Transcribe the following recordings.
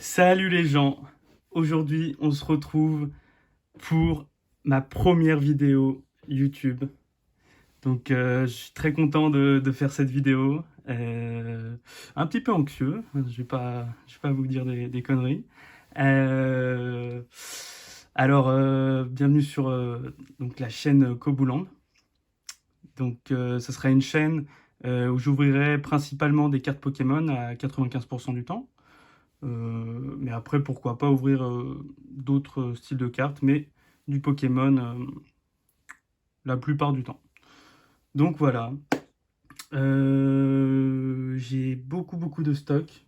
Salut les gens, aujourd'hui on se retrouve pour ma première vidéo YouTube. Donc je suis très content de faire cette vidéo. Un petit peu anxieux, je vais pas vous dire des conneries. Euh, Bienvenue sur donc la chaîne Kobouland. Donc ce sera une chaîne où j'ouvrirai principalement des cartes Pokémon à 95% du temps. Mais après, pourquoi pas ouvrir d'autres styles de cartes, mais du Pokémon la plupart du temps. Donc voilà. J'ai beaucoup de stock.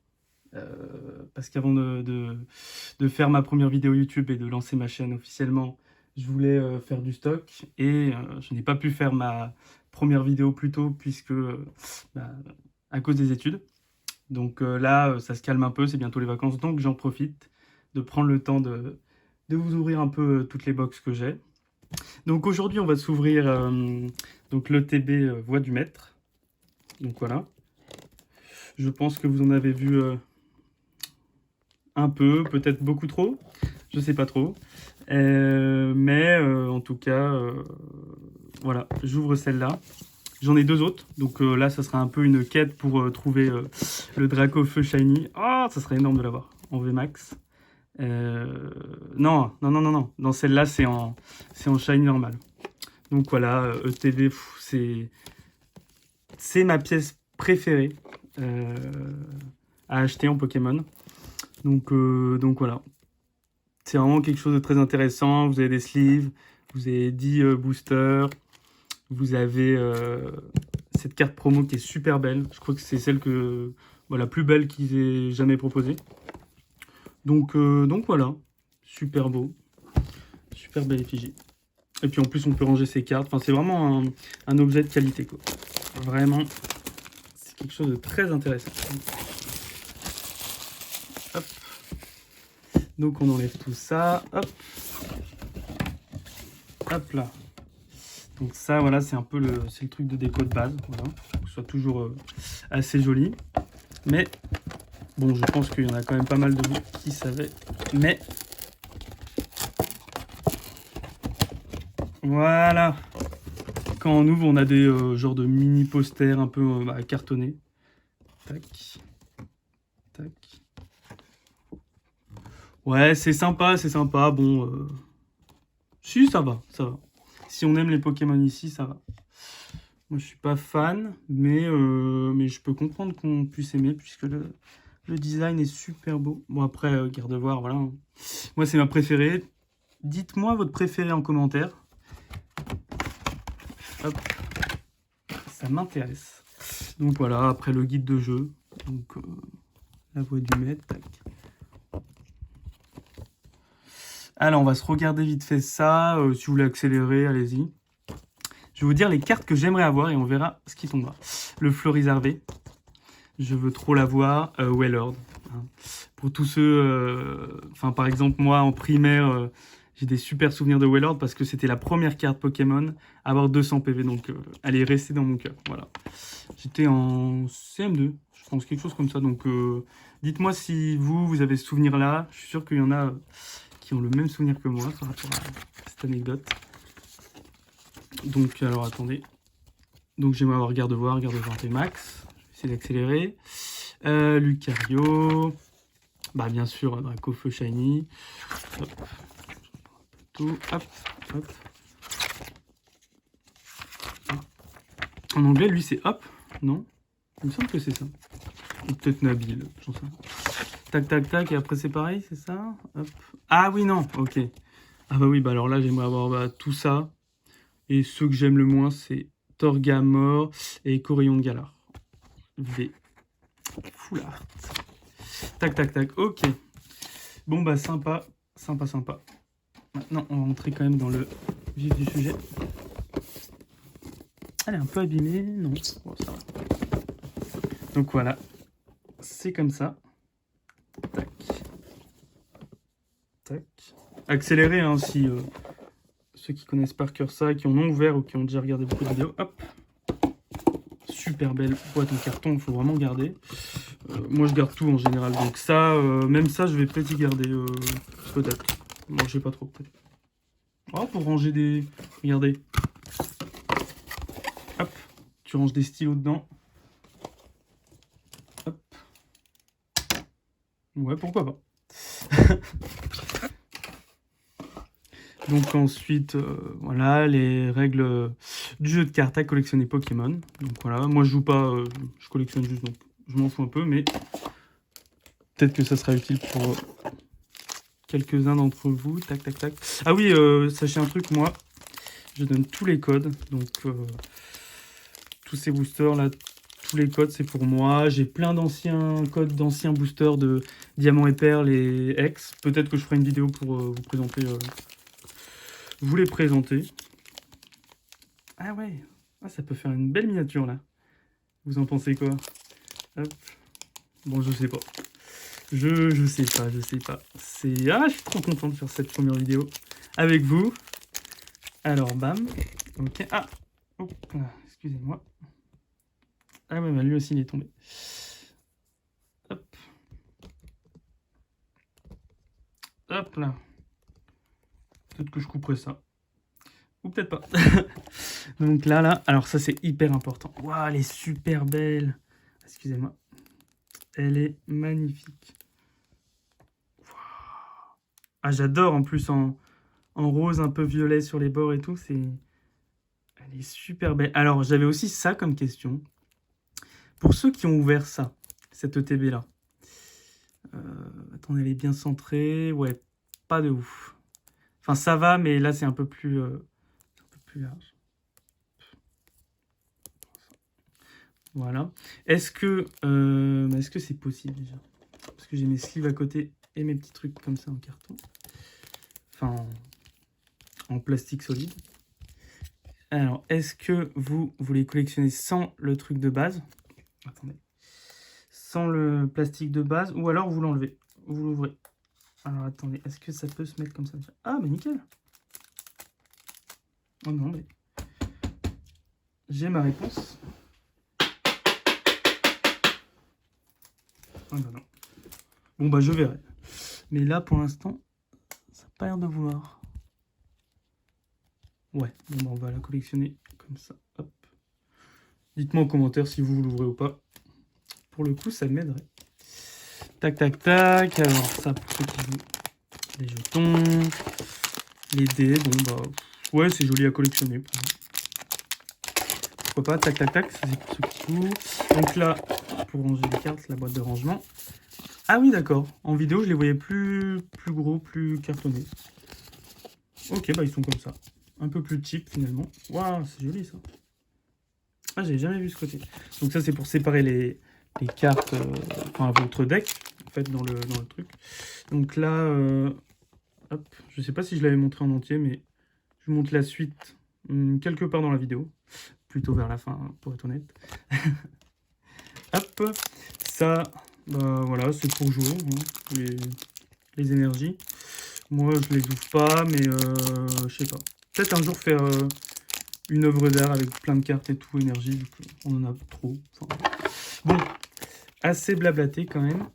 Parce qu'avant de faire ma première vidéo YouTube et de lancer ma chaîne officiellement, je voulais faire du stock. Et je n'ai pas pu faire ma première vidéo plus tôt, puisque bah, à cause des études. Donc là, ça se calme un peu, c'est bientôt les vacances, donc j'en profite de prendre le temps de vous ouvrir un peu toutes les box que j'ai. Donc aujourd'hui, on va s'ouvrir donc l'ETB Voix du Maître. Donc voilà. Je pense que vous en avez vu un peu, peut-être beaucoup trop, je sais pas trop. En tout cas, voilà, j'ouvre celle-là. J'en ai deux autres, donc là, ça sera un peu une quête pour trouver le Draco Feu Shiny. Oh, ça serait énorme de l'avoir en VMAX. Non. Dans celle-là, c'est en Shiny normal. Donc voilà, ETV, c'est ma pièce préférée euh, à acheter en Pokémon. Donc voilà, c'est vraiment quelque chose de très intéressant. Vous avez des sleeves, vous avez 10 boosters, vous avez cette carte promo qui est super belle. Je crois que c'est celle la plus belle qu'ils aient jamais proposée. Donc voilà, super beau, super belle effigie. Et puis en plus on peut ranger ses cartes. Enfin c'est vraiment un objet de qualité quoi. Vraiment, c'est quelque chose de très intéressant. Hop. Donc on enlève tout ça. Hop. Hop là. Donc ça voilà c'est un peu c'est le truc de déco de base. Voilà. Pour que ce soit toujours assez joli. Mais bon je pense qu'il y en a quand même pas mal de vous qui savaient. Mais voilà. Quand on ouvre, on a des genres de mini posters un peu cartonnés. Tac, tac. Ouais, c'est sympa, c'est sympa. Bon, si, ça va, ça va. Si on aime les Pokémon ici, ça va. Moi, je suis pas fan, mais je peux comprendre qu'on puisse aimer, puisque le design est super beau. Bon, après, Gardevoir, voilà. Moi, c'est ma préférée. Dites-moi votre préféré en commentaire. Hop, ça m'intéresse. Donc voilà, après le guide de jeu. Donc, la voix du maître, tac. Alors, on va se regarder vite fait ça. Si vous voulez accélérer, allez-y. Je vais vous dire les cartes que j'aimerais avoir et on verra ce qui tombera. Le Florizarvé. Je veux trop l'avoir. Wailord. Hein. Pour tous ceux... par exemple, moi, en primaire, j'ai des super souvenirs de Wailord parce que c'était la première carte Pokémon à avoir 200 PV. Donc, elle est restée dans mon cœur. Voilà. J'étais en CM2, je pense, quelque chose comme ça. Donc, dites-moi si vous avez ce souvenir-là. Je suis sûr qu'il y en a qui ont le même souvenir que moi par rapport à cette anecdote. Donc, alors, attendez. Donc, j'aimerais avoir Gardevoir T-Max. Je vais essayer d'accélérer. Lucario. Bah, bien sûr, Draco Feu Shiny. Hop. Tout. Hop. Hop. En anglais, lui, c'est hop. Non? Il me semble que c'est ça. Ou peut-être Nabil, j'en sais rien. Tac, tac, tac, et après c'est pareil, c'est ça? Hop. Ah oui, non, ok. Ah bah oui, bah alors là, j'aimerais avoir tout ça. Et ceux que j'aime le moins, c'est Torgamore et Corayon de Galar. V. Foulard. Tac, tac, tac, ok. Bon bah sympa, sympa. Maintenant, on va rentrer quand même dans le vif du sujet. Elle est un peu abîmée, non. Bon, ça va. Donc voilà, c'est comme ça. Tac. Tac. Accéléré, hein, si ceux qui connaissent par cœur ça, qui en ont ouvert ou qui ont déjà regardé beaucoup de vidéos. Hop. super belle boîte en carton, il faut vraiment garder. Moi, je garde tout en général, donc ça, même ça, je vais peut-être y garder, peut-être. Bon, je sais pas trop, peut-être. Oh, pour ranger des... Regardez. Hop, tu ranges des stylos dedans. Hop. Ouais, pourquoi pas. Donc ensuite, voilà, les règles du jeu de cartes à collectionner Pokémon. Donc voilà, moi je joue pas, je collectionne juste, donc je m'en fous un peu, mais peut-être que ça sera utile pour quelques-uns d'entre vous. Tac, tac, tac. Ah oui, sachez un truc, moi, je donne tous les codes, donc tous ces boosters là, tous les codes c'est pour moi. J'ai plein d'anciens codes d'anciens boosters de Diamant et Perle et X. Peut-être que je ferai une vidéo pour vous présenter, vous les présenter. Ah ouais, ah, ça peut faire une belle miniature là. Vous en pensez quoi? Hop. Bon, je sais pas. Je sais pas, je sais pas. C'est... Ah, je suis trop content de faire cette première vidéo avec vous. Alors, bam. Ok. Ah, oh, excusez-moi. Ah ouais, bah lui aussi, il est tombé. Hop. Hop là. Peut-être que je couperai ça. Ou peut-être pas. Donc là, alors ça, c'est hyper important. Waouh, elle est super belle. Excusez-moi. Elle est magnifique. Ah, j'adore en plus en rose, un peu violet sur les bords et tout. Elle est super belle. Alors, j'avais aussi ça comme question. Pour ceux qui ont ouvert ça, cette ETB là. Attendez, elle est bien centrée. Ouais, pas de ouf. Enfin, ça va, mais là, c'est un peu plus large. Voilà. Est-ce que c'est possible déjà? Parce que j'ai mes sleeves à côté et mes petits trucs comme ça en carton. Enfin, en plastique solide. Alors, est-ce que vous voulez collectionner sans le truc de base? Attendez. Sans le plastique de base, ou alors vous l'enlevez, vous l'ouvrez. Alors, attendez, est-ce que ça peut se mettre comme ça? Ah, mais nickel! Oh non, mais... J'ai ma réponse. Ah bah non. Bon, bah je verrai. Mais là, pour l'instant, ça n'a pas l'air de vouloir. Ouais, bon, bah, on va la collectionner comme ça. Hop. Dites-moi en commentaire si vous l'ouvrez ou pas. Pour le coup, ça m'aiderait. Tac, tac, tac. Alors, ça, pour ceux qui jouent, les jetons, les dés. Bon, bah, ouais, c'est joli à collectionner. Pourquoi pas. Tac, tac, tac. Ça, c'est pour ceux qui jouent. Donc là, pour ranger les cartes, la boîte de rangement. Ah oui, d'accord. En vidéo, je les voyais plus gros, plus cartonnés. Ok, bah ils sont comme ça. Un peu plus cheap finalement. Waouh, c'est joli ça. Ah, j'avais jamais vu ce côté. Donc ça, c'est pour séparer les cartes, enfin votre deck, en fait, dans le truc. Donc là, hop, je sais pas si je l'avais montré en entier, mais je vous montre la suite quelque part dans la vidéo. Plutôt vers la fin, hein, pour être honnête. Hop, ça, bah voilà, c'est pour jouer, hein, les énergies. Moi, je les ouvre pas, mais je sais pas. Peut-être un jour faire une œuvre d'art avec plein de cartes et tout, énergie, vu qu'on en a trop. Enfin, bon, assez blablaté quand même.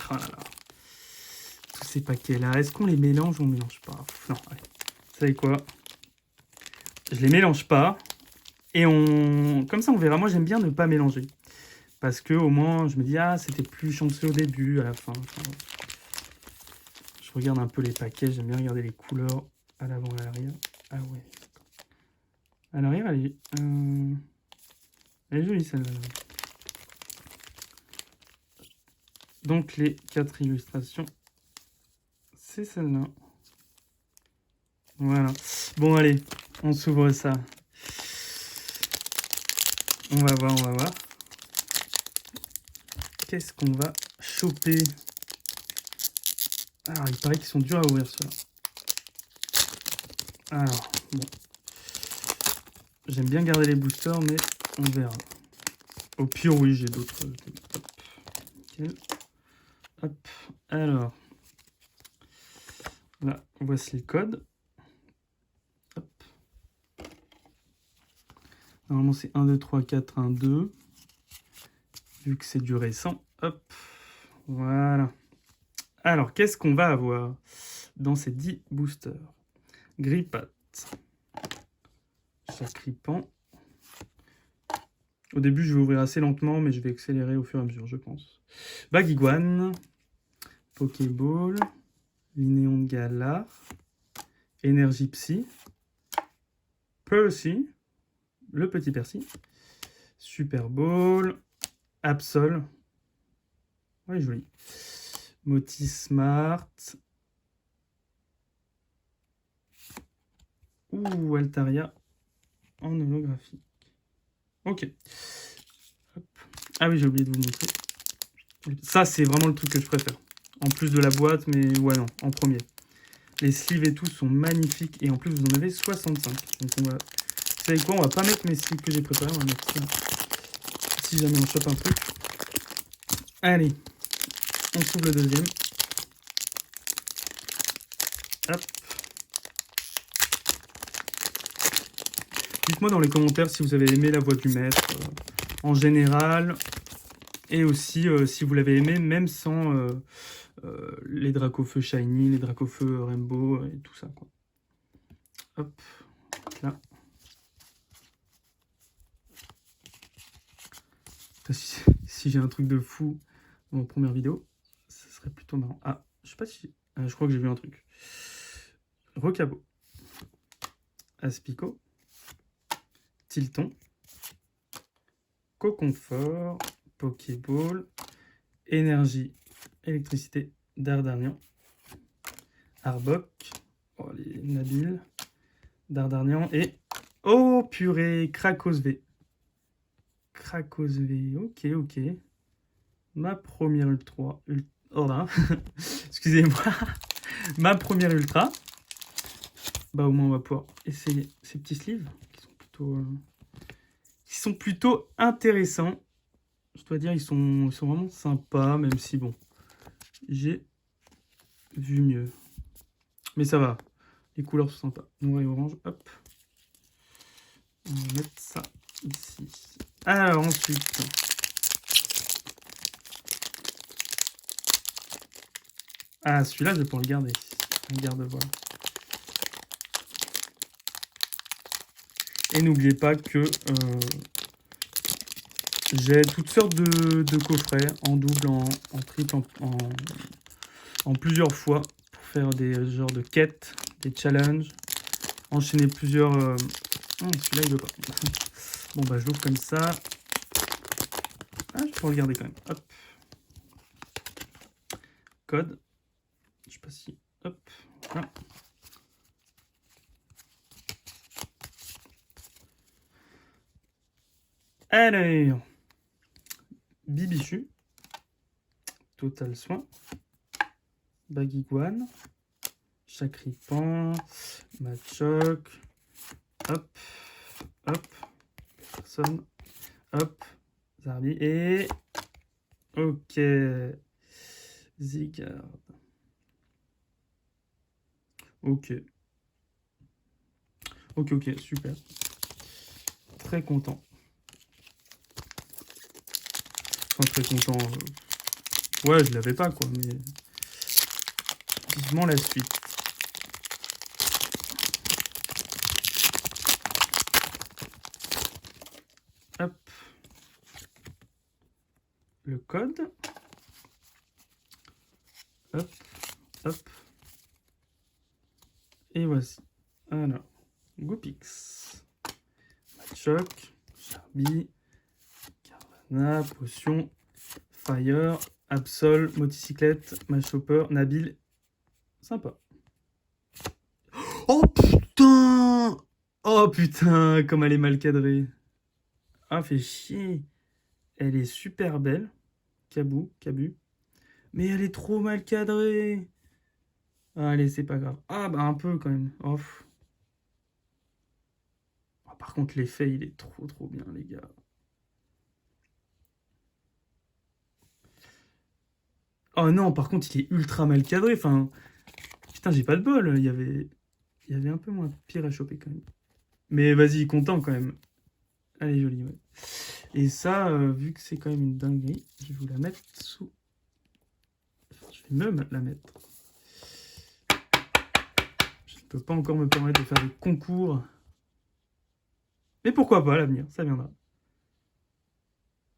Oh là là. Tous ces paquets-là, est-ce qu'on les mélange ou on mélange pas? Non, allez. Vous savez quoi? Je les mélange pas. Et comme ça, on verra. Moi, j'aime bien ne pas mélanger. Parce que au moins, je me dis, ah, c'était plus chanceux au début, à la fin. Enfin, je regarde un peu les paquets. J'aime bien regarder les couleurs à l'avant et à l'arrière. Ah ouais. À l'arrière, elle est jolie, celle-là. Donc, les 4 illustrations, c'est celle-là. Voilà. Bon, allez, on s'ouvre ça. On va voir, on va voir. Qu'est-ce qu'on va choper? Alors, il paraît qu'ils sont durs à ouvrir, ceux-là. Alors, bon. J'aime bien garder les boosters, mais on verra. Au pire, oui, j'ai d'autres. Hop. Nickel. Hop. Alors. Là, voici le code. Hop. Normalement, c'est 1, 2, 3, 4, 1, 2. Vu que c'est du récent. Hop. Voilà. Alors, qu'est-ce qu'on va avoir dans ces 10 boosters? Grippat. Sacripant. Au début, je vais ouvrir assez lentement, mais je vais accélérer au fur et à mesure, je pense. Baguiguane. Pokéball. Linéon de Galar. Énergie Psy. Percy. Le petit Percy. Super Ball. Absol. Ouais, joli. Moti Smart. Ouh, Altaria en holographique. Ok. Hop. Ah oui, j'ai oublié de vous montrer. Ça, c'est vraiment le truc que je préfère. En plus de la boîte, mais ouais, non, en premier. Les sleeves et tout sont magnifiques. Et en plus, vous en avez 65. Donc, on va... Vous savez quoi? On va pas mettre mes sleeves que j'ai préparés. On va mettre ça. Si jamais on chope un truc. Allez. On s'ouvre le deuxième. Hop. Dites-moi dans les commentaires si vous avez aimé la voix du maître en général. Et aussi si vous l'avez aimé même sans les Dracofeu Shiny, les Dracofeu Rainbow et tout ça, quoi. Hop. Là. Si j'ai un truc de fou dans ma première vidéo, ce serait plutôt marrant. Ah, je sais pas si... je crois que j'ai vu un truc. Rocabo. Aspico. Tilton. Coconfort. Pokéball. Énergie. Électricité. Dardarnian. Arbok. Oh, les Nabil. Dardarnian. Et... Oh, purée. Krakos V. Krakos V. Ok, ok. Ma première ultra. Oh là. Excusez-moi. Ma première ultra. Bah au moins on va pouvoir essayer ces petits sleeves qui sont plutôt intéressants. Je dois dire ils sont vraiment sympas, même si bon, j'ai vu mieux. Mais ça va, les couleurs sont sympas. Noir et orange, hop. On va mettre ça ici. Alors ensuite, ah celui-là je vais pouvoir le garder. Un garde-voile. Et n'oubliez pas que j'ai toutes sortes de coffrets, en double, en triple, en plusieurs fois, pour faire des genres de quêtes, des challenges, enchaîner plusieurs... celui-là, il veut pas. Bon, bah, je l'ouvre comme ça. Ah, je peux regarder quand même. Hop. Code. Je sais pas si... Hop. Voilà. Alors... Bibichu, Total Soin, Baguiguane, Sacripant, Machoc, hop, hop, personne, hop, Zarbi et... Ok, Zigard. Ok. Ok, ok, super. Très content. Enfin, très content. Ouais, je l'avais pas, quoi, mais... Vivement la suite. Hop. Le code. Hop, hop. Et voici. Alors, Goopix. Machoc, Charby, Carvana, Potion, Fire, Absol, Motocyclette, Machopper, Nabil. Sympa. Oh putain! Oh putain, comme elle est mal cadrée. Ah, fait chier. Elle est super belle. Cabu. Mais elle est trop mal cadrée. Allez, c'est pas grave. Ah, bah un peu quand même. Oh. Oh, par contre, l'effet, il est trop bien, les gars. Oh non, par contre, il est ultra mal cadré. Enfin, putain, j'ai pas de bol. Il y avait un peu moins pire à choper quand même. Mais vas-y, content quand même. Elle est jolie, ouais. Et ça, vu que c'est quand même une dinguerie, je vais vous la mettre sous... Enfin, je vais même la mettre. Je ne peux pas encore me permettre de faire des concours. Mais pourquoi pas, à l'avenir, ça viendra.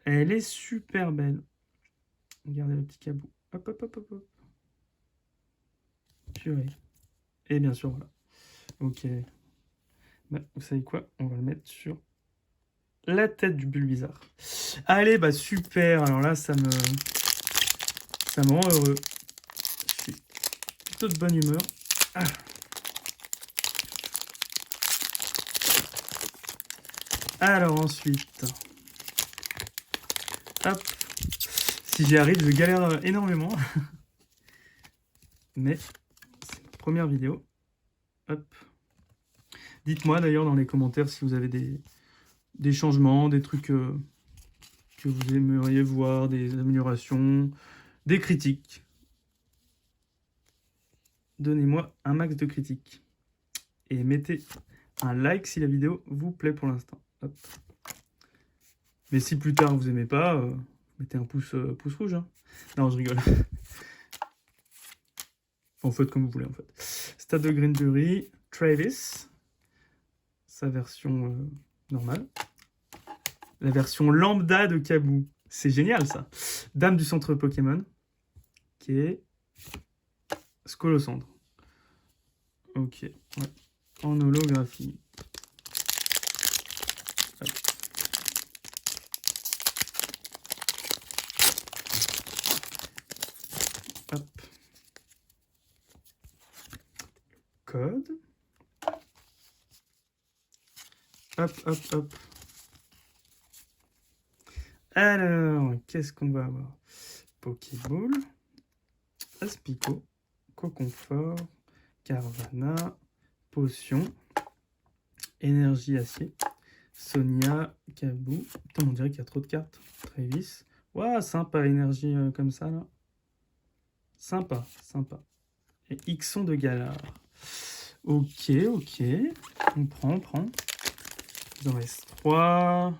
Elle est super belle. Regardez le petit cabot. Hop, hop, hop, hop, hop. Purée. Et bien sûr, voilà. Ok. Bah, vous savez quoi? On va le mettre sur la tête du Bulbizarre. Allez, bah super. Alors là, ça me rend heureux. Je suis plutôt de bonne humeur. Ah. Alors ensuite, hop. Si j'y arrive, je galère énormément. Mais c'est ma première vidéo. Hop. Dites-moi d'ailleurs dans les commentaires si vous avez des changements, des trucs que vous aimeriez voir, des améliorations, des critiques. Donnez-moi un max de critiques. Et mettez un like si la vidéo vous plaît pour l'instant. Hop. Mais si plus tard vous aimez pas, mettez un pouce rouge. Hein. Non, je rigole. Enfin, faites comme vous voulez en fait. Stade de Greenbury, Travis, sa version normale. La version lambda de Kabou. C'est génial ça. Dame du centre Pokémon, qui est Scolosandre. Ok, ouais. En holographie. Hop. Hop. Code. Hop, hop, hop. Alors, qu'est-ce qu'on va avoir? Pokéball, Aspico, Coconfort, Carvana, Potion, Énergie Acier, Sonia, Kabou. Putain, on dirait qu'il y a trop de cartes. Travis. Waouh, sympa, énergie comme ça, là. Sympa, sympa. Et Ixon de Galar. Ok, ok. On prend. Il en reste 3.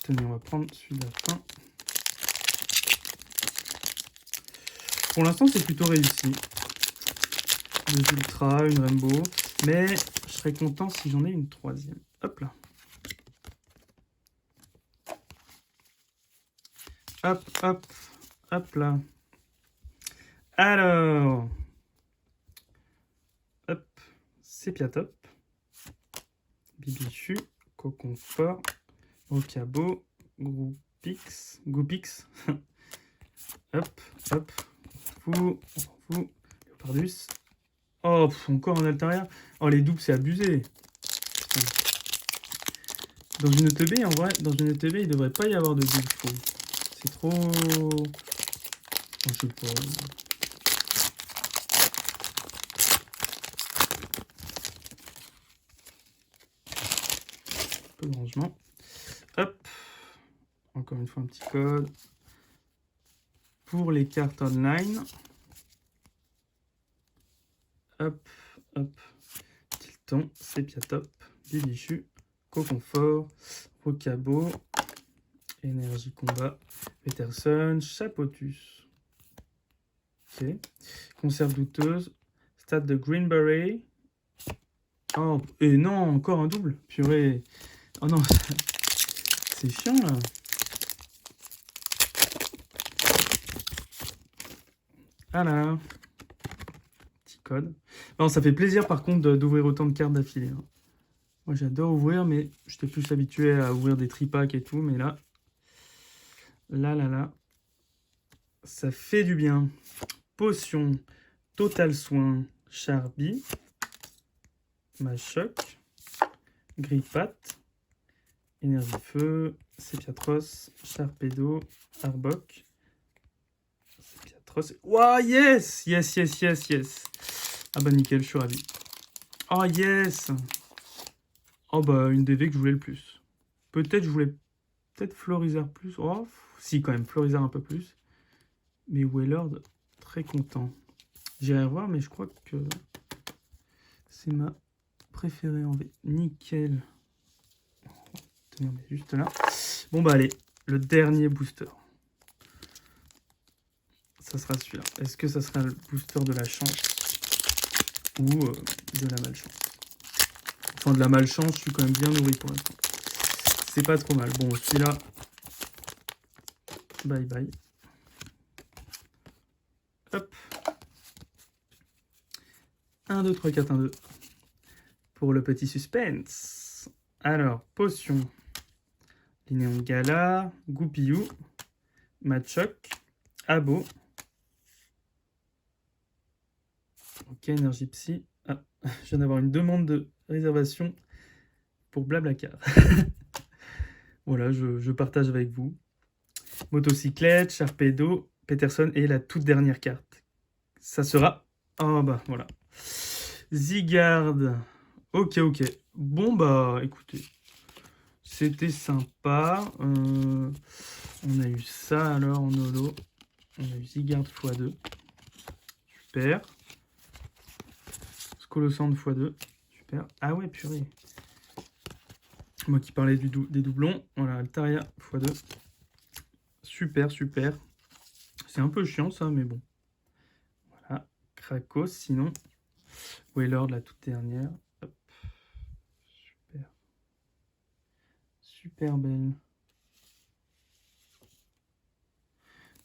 Tenez, on va prendre celui de la fin. Pour l'instant, c'est plutôt réussi. Deux ultras, une rainbow. Mais je serais content si j'en ai une troisième. Hop là. Hop, hop, hop là. Alors. Hop. Sépiatop. Bibichu. Coconfort. Okabo. Goupix. Hop, hop. Fou. Léopardus. Oh, encore un Altaria. Oh, les doubles, c'est abusé. Dans une ETB, en vrai, dans une ETB, il devrait pas y avoir de double faux. C'est trop... Oh, je sais pas. Un peu de rangement. Hop. Encore une fois, un petit code. Pour les cartes online. Hop, hop. Tilton, Sépiatop, Bibichu, Coconfort, Rocabo, Énergie Combat, Peterson, Chapotus. Ok. Conserve douteuse, Stade de Greenbury. Oh, et non, encore un double. Purée. Oh non, c'est chiant là. Voilà. Petit code. Non, ça fait plaisir par contre d'ouvrir autant de cartes d'affilée. Hein. Moi j'adore ouvrir, mais j'étais plus habitué à ouvrir des tripacks et tout, mais là, ça fait du bien. Potion, Total Soin, Charby, Machoc, Grippat, Énergie Feu, Sépiatros, Charpedo, Arbok, Sépiatros. Ouah, yes! Yes! Ah bah nickel, je suis ravi. Oh yes! Oh bah une des V que je voulais le plus. Peut-être je voulais Florizard plus. Oh, si quand même, Florizard un peu plus. Mais Wailord, très content. J'irai voir, mais je crois que c'est ma préférée en V. Nickel. tenir juste là. Bon bah allez, le dernier booster. Ça sera celui-là. Est-ce que ça sera le booster de la chance ou de la malchance? Enfin, de la malchance, je suis quand même bien nourri pour l'instant. C'est pas trop mal. Bon, celui-là, bye bye. Hop. 1, 2, 3, 4, 1, 2. Pour le petit suspense. Alors, potion. Linéon Gala, Goupillou, Machoc, Abo. Ok, énergie psy. Ah, je viens d'avoir une demande de réservation pour Blablacar. Voilà, je partage avec vous. Motocyclette, Sharpedo, Peterson et la toute dernière carte. Ça sera... Oh bah voilà. Zygarde. Ok. Bon bah écoutez. C'était sympa. On a eu ça alors en holo. On a eu Zygarde x2. Super. Scolosand x2. Super. Ah ouais, purée. Moi qui parlais des doublons. Voilà, Altaria x2. Super. C'est un peu chiant ça, mais bon. Voilà. Krakos, sinon. Wailord, la toute dernière. Hop. Super belle.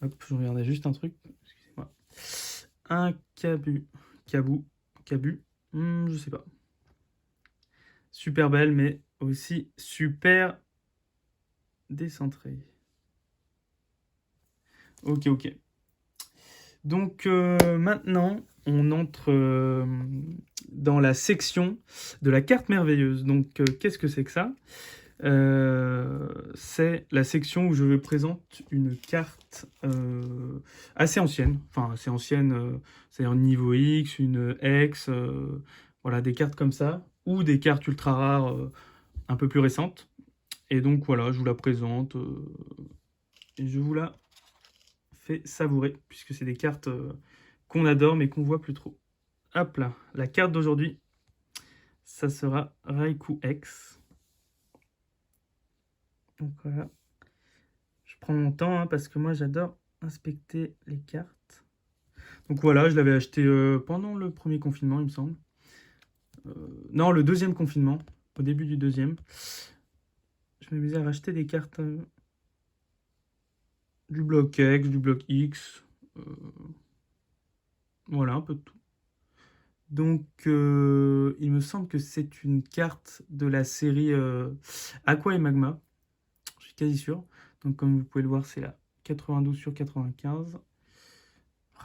Hop, je regardais juste un truc. Excusez-moi. Un Cabu. Je sais pas. Super belle, mais aussi super décentrée. Ok. Donc maintenant, on entre dans la section de la carte merveilleuse. Donc qu'est-ce que c'est que ça? C'est la section où je vous présente une carte assez ancienne. Enfin, assez ancienne, c'est-à-dire niveau X, une X, voilà, des cartes comme ça. Ou des cartes ultra rares un peu plus récentes. Et donc voilà, je vous la présente et je vous la fais savourer, puisque c'est des cartes qu'on adore mais qu'on voit plus trop. Hop là, la carte d'aujourd'hui, ça sera Raikou X. Donc voilà, je prends mon temps parce que moi j'adore inspecter les cartes. Donc voilà, je l'avais acheté pendant le premier confinement, il me semble. Non, le deuxième confinement, au début du deuxième. Je m'amusais à racheter des cartes du bloc X, du bloc X. Voilà, un peu de tout. Donc, il me semble que c'est une carte de la série Aqua et Magma. Je suis quasi sûr. Donc, comme vous pouvez le voir, c'est la 92 sur 95. Oh,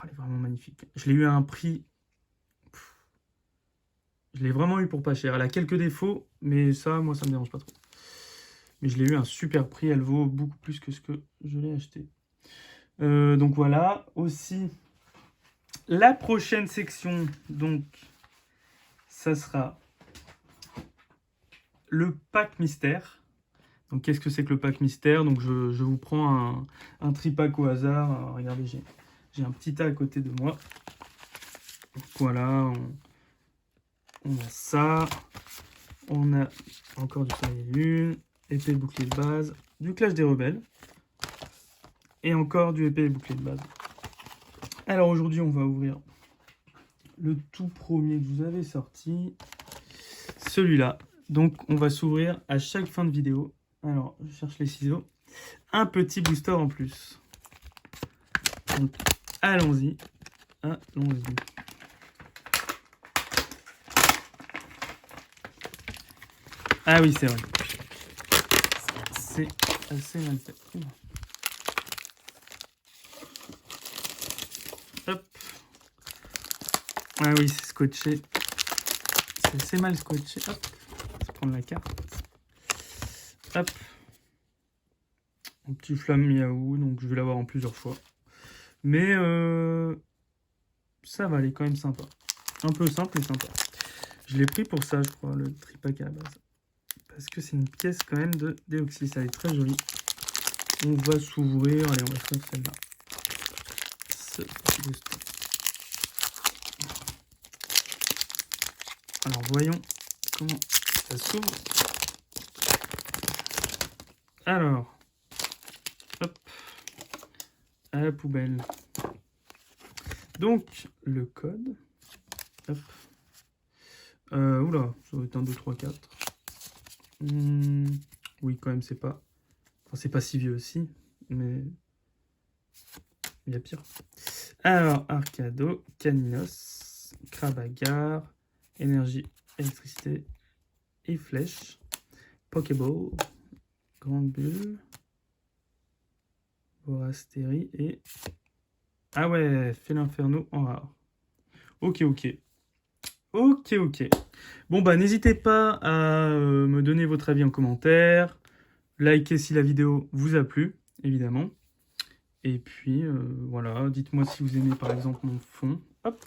elle est vraiment magnifique. Je l'ai eu à un prix... Je l'ai vraiment eu pour pas cher. Elle a quelques défauts, mais ça, moi, ça me dérange pas trop. Mais je l'ai eu à un super prix. Elle vaut beaucoup plus que ce que je l'ai acheté. Donc voilà. Aussi, la prochaine section, donc, ça sera le pack mystère. Donc qu'est-ce que c'est que le pack mystère? Donc je vous prends un tripack au hasard. Alors, regardez, j'ai un petit tas à côté de moi. Donc, voilà, on a ça. On a encore du soleil et lune, épée et bouclier de base, du clash des rebelles. Et encore du épée et bouclier de base. Alors aujourd'hui, on va ouvrir le tout premier que vous avez sorti. Celui-là. Donc on va s'ouvrir à chaque fin de vidéo. Alors, je cherche les ciseaux. Un petit booster en plus. Donc, allons-y. Ah oui, c'est vrai. C'est assez mal fait. Hop. Ah oui, c'est scotché. C'est assez mal scotché. Hop. Je vais prendre la carte. Hop. Un petit flamme miaou, donc je vais l'avoir en plusieurs fois. Mais ça va, elle est quand même sympa. Un peu simple, mais sympa. Je l'ai pris pour ça, je crois, le tripack à la base. Parce que c'est une pièce quand même de Deoxys. Elle est très jolie. On va s'ouvrir. Allez, on va faire celle-là. Ce petit booster. Alors, voyons comment ça s'ouvre. Alors, hop, à la poubelle. Donc, le code. Hop. Oula, ça doit être 1, 2, 3, 4. Oui, quand même, c'est pas... Enfin, c'est pas si vieux aussi, mais... Il y a pire. Alors, Arcado, Caninos, Cravagar, Énergie, Électricité et Flèche, Pokéball, Grande Bulle, Vorastérie et... Ah ouais, Fél'Inferno en rare. Ok. Bon bah n'hésitez pas à me donner votre avis en commentaire, likez si la vidéo vous a plu, évidemment. Et puis voilà, dites-moi si vous aimez par exemple mon fond. Hop,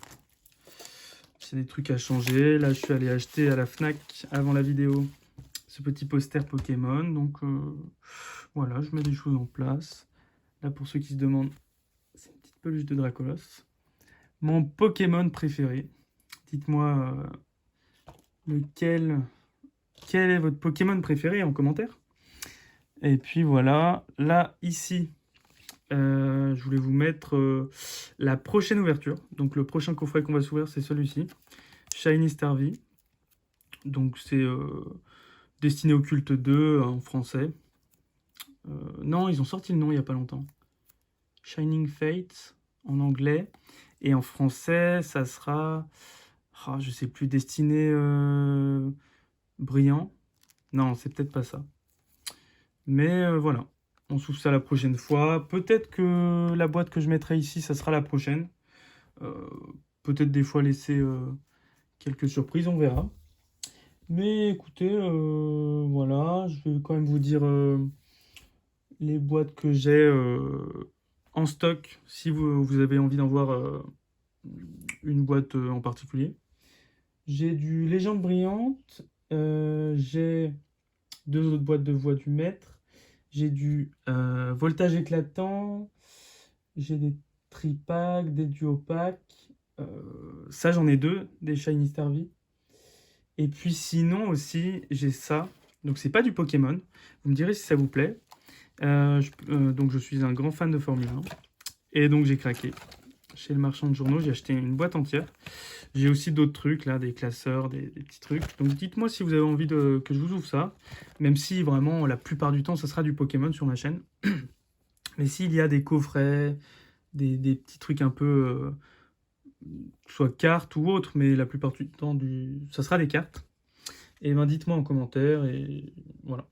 s'il y a des trucs à changer. Là je suis allé acheter à la Fnac avant la vidéo ce petit poster Pokémon. Donc voilà, je mets des choses en place. Là pour ceux qui se demandent, c'est une petite peluche de Dracolos. Mon Pokémon préféré. Dites-moi quel est votre Pokémon préféré en commentaire. Et puis voilà, là, ici, je voulais vous mettre la prochaine ouverture. Donc le prochain coffret qu'on va s'ouvrir, c'est celui-ci. Shiny Starvie. Donc c'est destiné au culte 2 en français. Non, ils ont sorti le nom il n'y a pas longtemps. Shining Fate en anglais. Et en français, ça sera... Oh, je sais plus, destiné brillant. Non, c'est peut-être pas ça. Mais voilà, on s'ouvre ça la prochaine fois. Peut-être que la boîte que je mettrai ici, ça sera la prochaine. Peut-être des fois laisser quelques surprises, on verra. Mais écoutez, voilà, je vais quand même vous dire les boîtes que j'ai en stock, si vous avez envie d'en voir une boîte en particulier. J'ai du Légende Brillante, j'ai 2 autres boîtes de voix du maître, j'ai du Voltage Éclatant, j'ai des tripacks, des duopacks, ça j'en ai 2, des Shiny Starvie. Et puis sinon aussi, j'ai ça, donc c'est pas du Pokémon, vous me direz si ça vous plaît. Donc je suis un grand fan de Formule 1, et donc j'ai craqué. Chez le marchand de journaux, j'ai acheté une boîte entière. J'ai aussi d'autres trucs, là, des classeurs, des petits trucs. Donc dites-moi si vous avez envie que je vous ouvre ça. Même si, vraiment, la plupart du temps, ça sera du Pokémon sur ma chaîne. Mais s'il y a des coffrets, des petits trucs un peu... soit cartes ou autres, mais la plupart du temps, ça sera des cartes. Et ben dites-moi en commentaire, et voilà.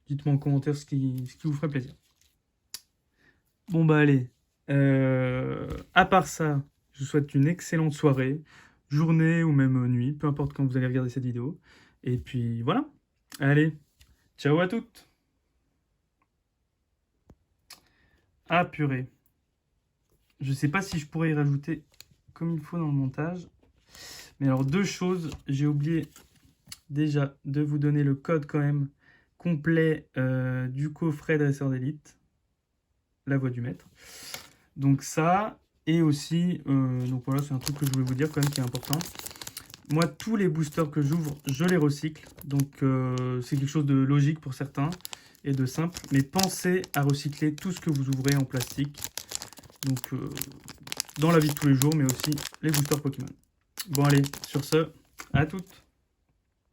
Dites-moi en commentaire ce qui vous ferait plaisir. Bon bah allez, à part ça, je vous souhaite une excellente soirée, journée ou même nuit, peu importe quand vous allez regarder cette vidéo. Et puis voilà, allez, ciao à toutes. Ah purée, je sais pas si je pourrais y rajouter comme il faut dans le montage. Mais alors 2 choses, j'ai oublié déjà de vous donner le code quand même complet du coffret dresseur d'élite, la voix du maître. Donc ça, et aussi, donc voilà, c'est un truc que je voulais vous dire quand même qui est important. Moi, tous les boosters que j'ouvre, je les recycle. Donc c'est quelque chose de logique pour certains et de simple. Mais pensez à recycler tout ce que vous ouvrez en plastique. Donc dans la vie de tous les jours, mais aussi les boosters Pokémon. Bon allez, sur ce, à toutes.